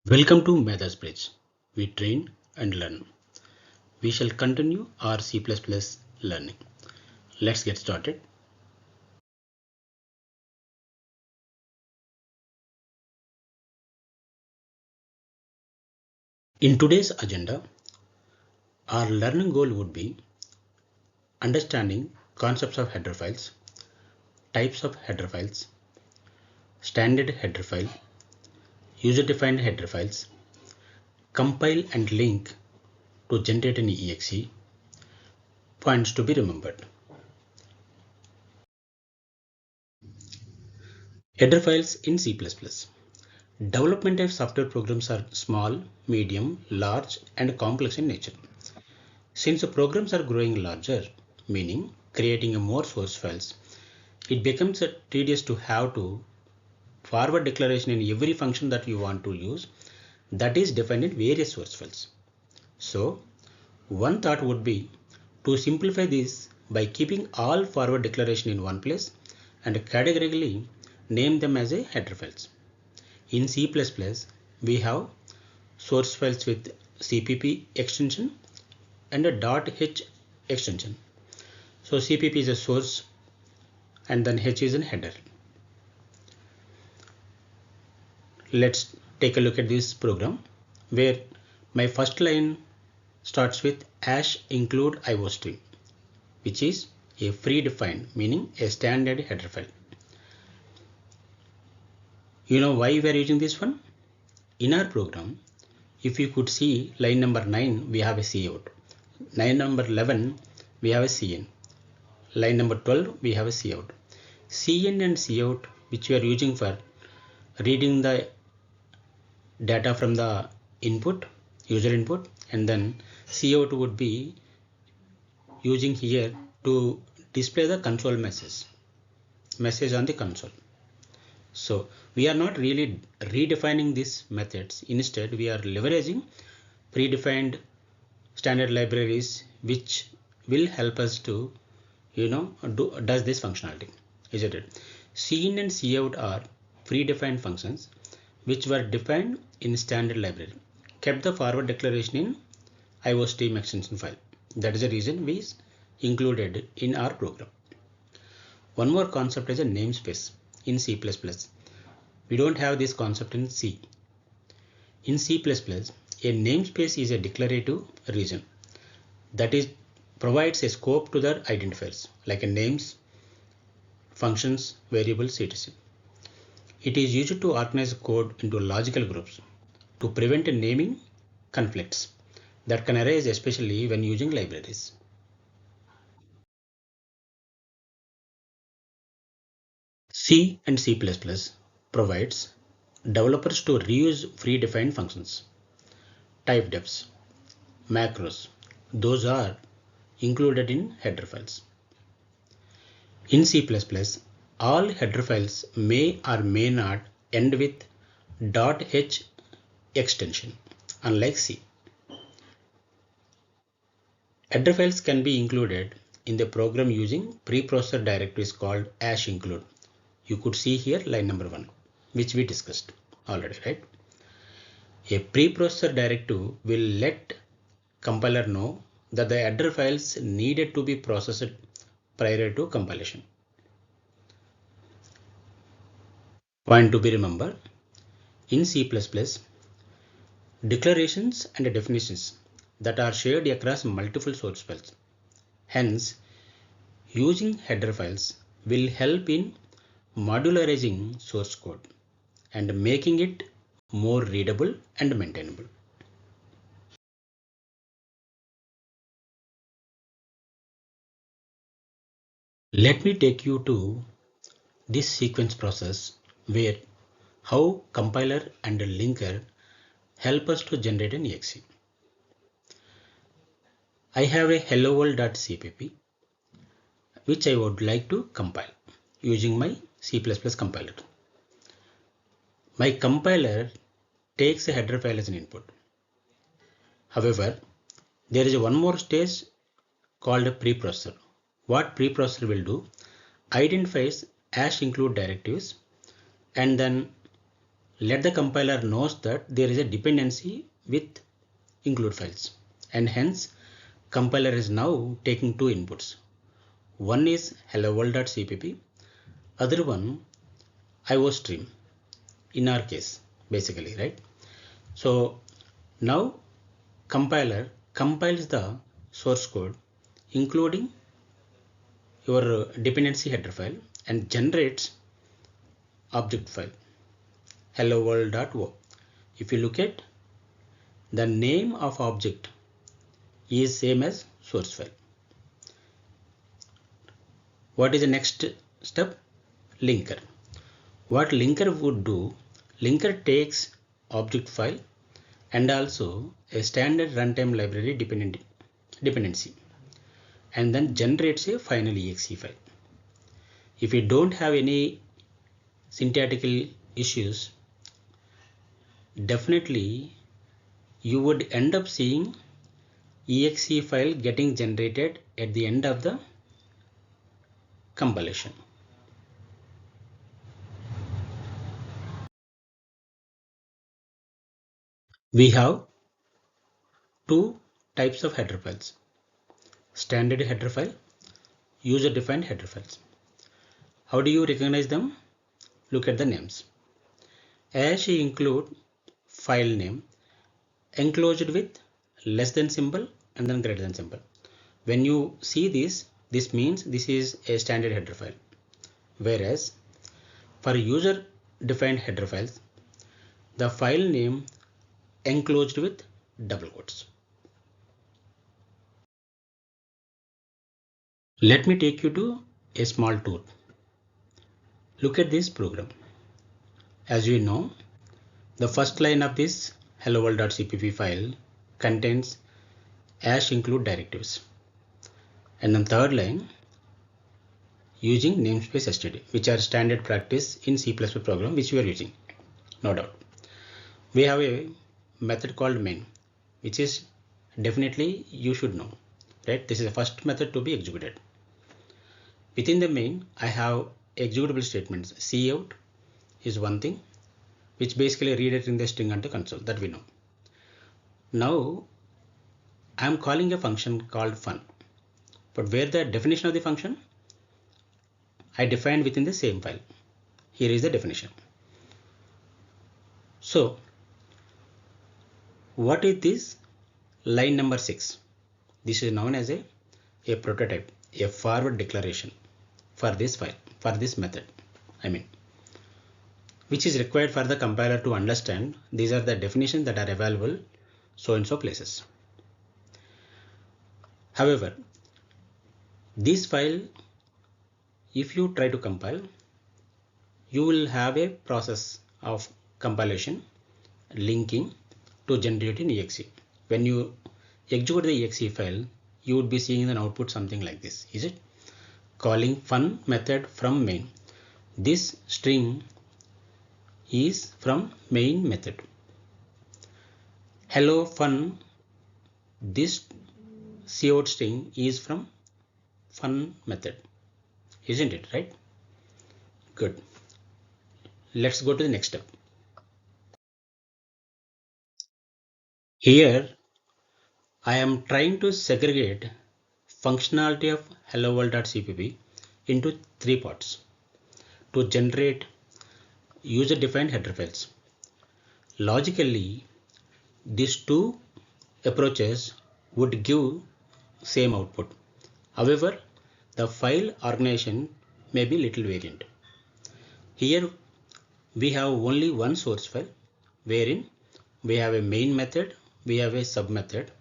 Welcome to Methods Bridge. We train and learn. We shall continue our C++ learning. Let's get started. In today's agenda, our learning goal would be understanding concepts of header files, types of header files, standard header file, user-defined header files, compile and link to generate an exe, points to be remembered. Header files in C++. Development of software programs are small, medium, large, and complex in nature. Since the programs are growing larger, meaning creating more source files, it becomes tedious to have to forward declaration in every function that you want to use that is defined in various source files. So one thought would be to simplify this by keeping all forward declaration in one place and categorically name them as a header files. In C++, we have source files with CPP extension and a .h extension. So CPP is a source and then H is a header. Let's take a look at this program where my first line starts with #include iostream, which is a predefined, meaning a standard header file. You know why we are using this one? In our program, if you could see line number 9, we have a cout. Line number 11, we have a cin. Line number 12, we have a cout. Cin and cout, which we are using for reading the data from the input, user input, and then cout would be using here to display the console message on the console. So we are not really redefining these methods. Instead, we are leveraging predefined standard libraries which will help us to does this functionality, isn't it? Cin and cout are predefined functions which were defined in standard library, kept the forward declaration in iostream extension file. That is the reason we included in our program. One more concept is a namespace in C++. We don't have this concept in C. In C++, a namespace is a declarative region that is provides a scope to the identifiers like a names, functions, variables, etc. It is used to organize code into logical groups to prevent naming conflicts that can arise especially when using libraries. C and C++ provides developers to reuse predefined functions, type defs, macros. Those are included in header files. In C++, all header files may or may not end with .h extension, unlike C. Header files can be included in the program using preprocessor directories called #include. You could see here line number 1, which we discussed already, right? A preprocessor directive will let compiler know that the header files needed to be processed prior to compilation. Point to be remembered, in C++, declarations and definitions that are shared across multiple source files. Hence, using header files will help in modularizing source code and making it more readable and maintainable. Let me take you to this sequence process where how compiler and linker help us to generate an exe. I have a hello world.cpp which I would like to compile using my C++ compiler. My compiler takes a header file as an input. However, there is one more stage called a preprocessor. What preprocessor will do, identifies #include directives and then let the compiler knows that there is a dependency with include files, and hence compiler is now taking two inputs. One is hello world.cpp, other one iostream in our case basically, right? So now compiler compiles the source code including your dependency header file and generates object file hello world.o. If you look at the name of object is same as source file. What is the next step? Linker. What linker would do, linker takes object file and also a standard runtime library dependency and then generates a final exe file. If you don't have any syntactical issues, definitely you would end up seeing exe file getting generated at the end of the compilation. We have two types of header files: standard header file, user defined header files. How do you recognize them? Look at the names. As you include file name enclosed with less than symbol and then greater than symbol. When you see this means this is a standard header file. Whereas for user defined header files, the file name enclosed with double quotes. Let me take you to a small tour. Look at this program. As you know, the first line of this hello world.cpp file contains #include directives, and then third line using namespace std, which are standard practice in C++ program which we are using, no doubt. We have a method called main, which is definitely you should know, right? This is the first method to be executed. Within the main, I have executable statements. Cout is one thing, which basically redirecting the string onto console, that we know. Now I am calling a function called fun, but where the definition of the function I defined within the same file. Here is the definition. So what is this line number 6? This is known as a prototype, a forward declaration for this file, for this method, which is required for the compiler to understand these are the definitions that are available so and so places. However, this file, if you try to compile, you will have a process of compilation linking to generate an exe. When you execute the exe file, you would be seeing an output something like this, is it? Calling fun method from main. This string is from main method. Hello fun, this cout string is from fun method, isn't it, right? Good. Let's go to the next step. Here I am trying to segregate functionality of hello world.cpp into three parts to generate user defined header files. Logically, these two approaches would give same output. However, the file organization may be little variant. Here we have only one source file wherein we have a main method, we have a sub method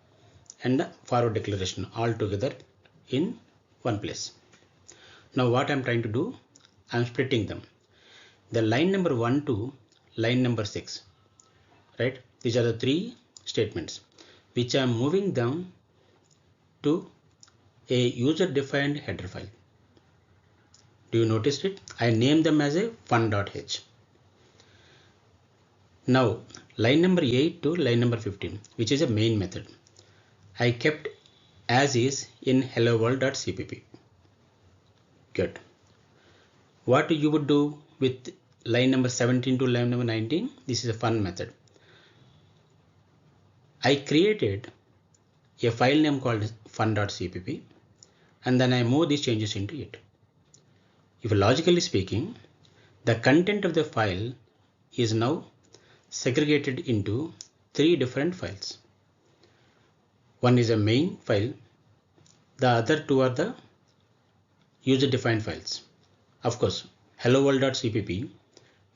and the forward declaration all together in one place. Now what I am trying to do, I am splitting them. The line number 1 to line number 6, right? These are the three statements which I am moving them to a user defined header file. Do you notice it? I named them as a fun.h. Now line number 8 to line number 15, which is a main method, I kept as is in hello world.cpp. Good. What you would do with line number 17 to line number 19, this is a fun method. I created a file name called fun.cpp and then I move these changes into it. If logically speaking, the content of the file is now segregated into three different files. One is a main file, the other two are the user defined files. Of course, hello world.cpp,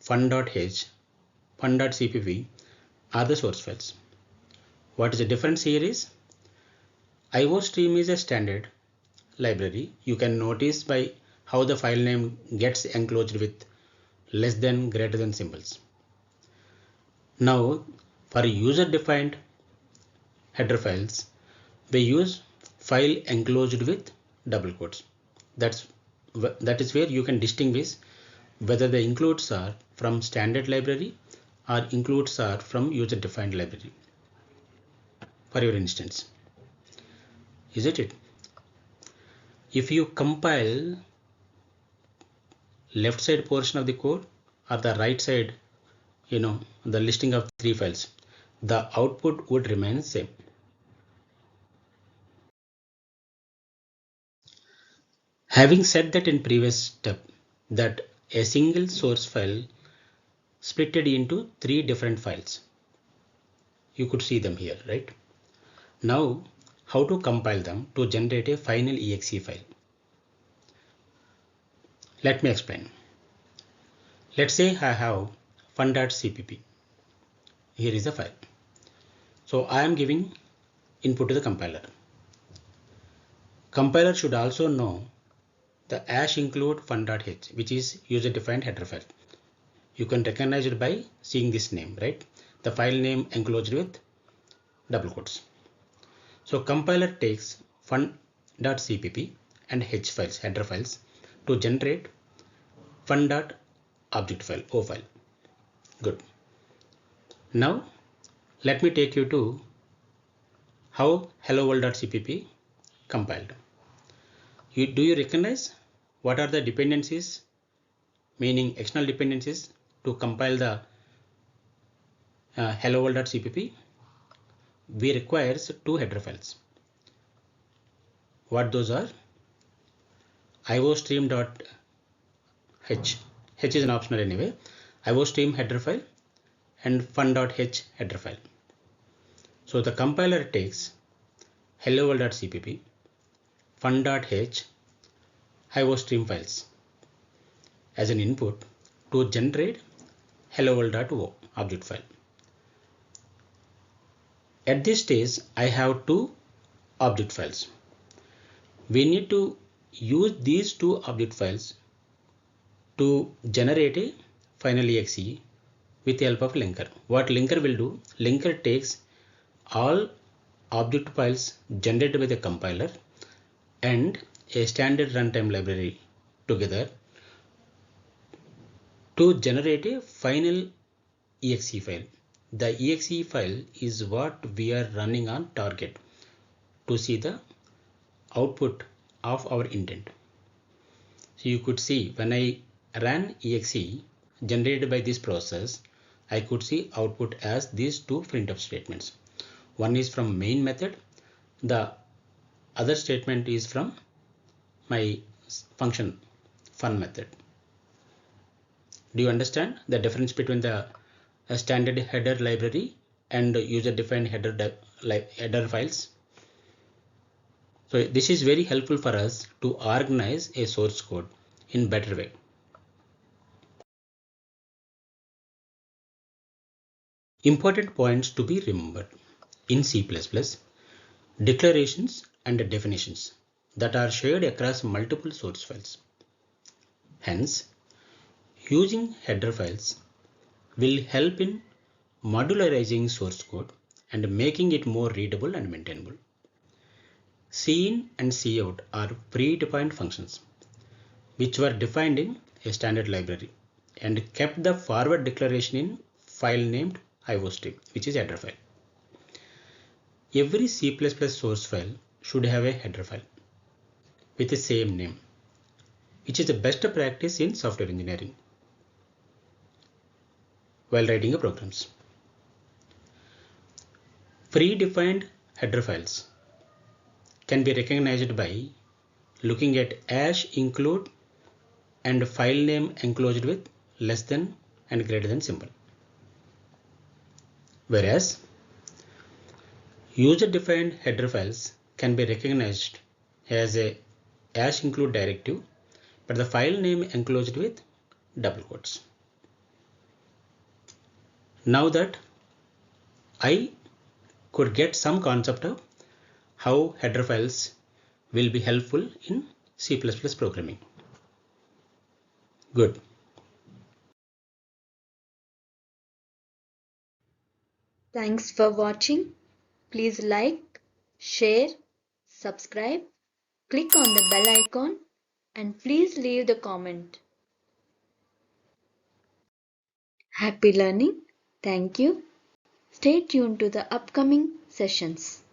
fun.h, fun.cpp are the source files. What is the difference here is IOStream is a standard library. You can notice by how the file name gets enclosed with less than, greater than symbols. Now for user defined header files, we use file enclosed with double quotes. That is where you can distinguish whether the includes are from standard library or includes are from user defined library. For your instance, isn't it? If you compile left side portion of the code or the right side, the listing of three files, the output would remain same. Having said that in previous step that a single source file splitted into three different files, you could see them here, right? Now how to compile them to generate a final exe file? Let me explain. Let's say I have fun.cpp. Here is the file. So I am giving input to the compiler. Compiler should also know the hash include fun.h, which is user defined header file. You can recognize it by seeing this name, right? The file name enclosed with double quotes. So compiler takes fun.cpp and h files, header files, to generate fun.object file, O file. Good. Now let me take you to how hello world.cpp compiled. Do you recognize what are the dependencies, meaning external dependencies to compile the hello world.cpp? We requires two header files. What those are? iostream.h. H is an optional anyway. iostream header file and fun.h header file. So the compiler takes hello world.cpp, fun.h, iostream files as an input to generate hello world.o object file. At this stage, I have two object files. We need to use these two object files to generate a final exe with the help of linker. What linker will do? Linker takes all object files generated by the compiler and a standard runtime library together to generate a final exe file. The exe file is what we are running on target to see the output of our intent. So you could see when I ran exe generated by this process, I could see output as these two printf statements. One is from main method, the other statement is from my function fun method. Do you understand the difference between the standard header library and user defined header files? So this is very helpful for us to organize a source code in better way. Important points to be remembered in C++: declarations and definitions that are shared across multiple source files. Hence, using header files will help in modularizing source code and making it more readable and maintainable. Cin and cout are predefined functions which were defined in a standard library and kept the forward declaration in file named iostream, which is header file. Every C++ source file should have a header file with the same name, which is the best practice in software engineering. while writing a programs. Predefined header files can be recognized by looking at #include and file name enclosed with less than and greater than symbol. Whereas user-defined header files can be recognized as a #include directive, but the file name enclosed with double quotes. Now that I could get some concept of how header files will be helpful in C++ programming. Good. Thanks for watching. Please like, share, subscribe, click on the bell icon and please leave the comment. Happy learning. Thank you. Stay tuned to the upcoming sessions.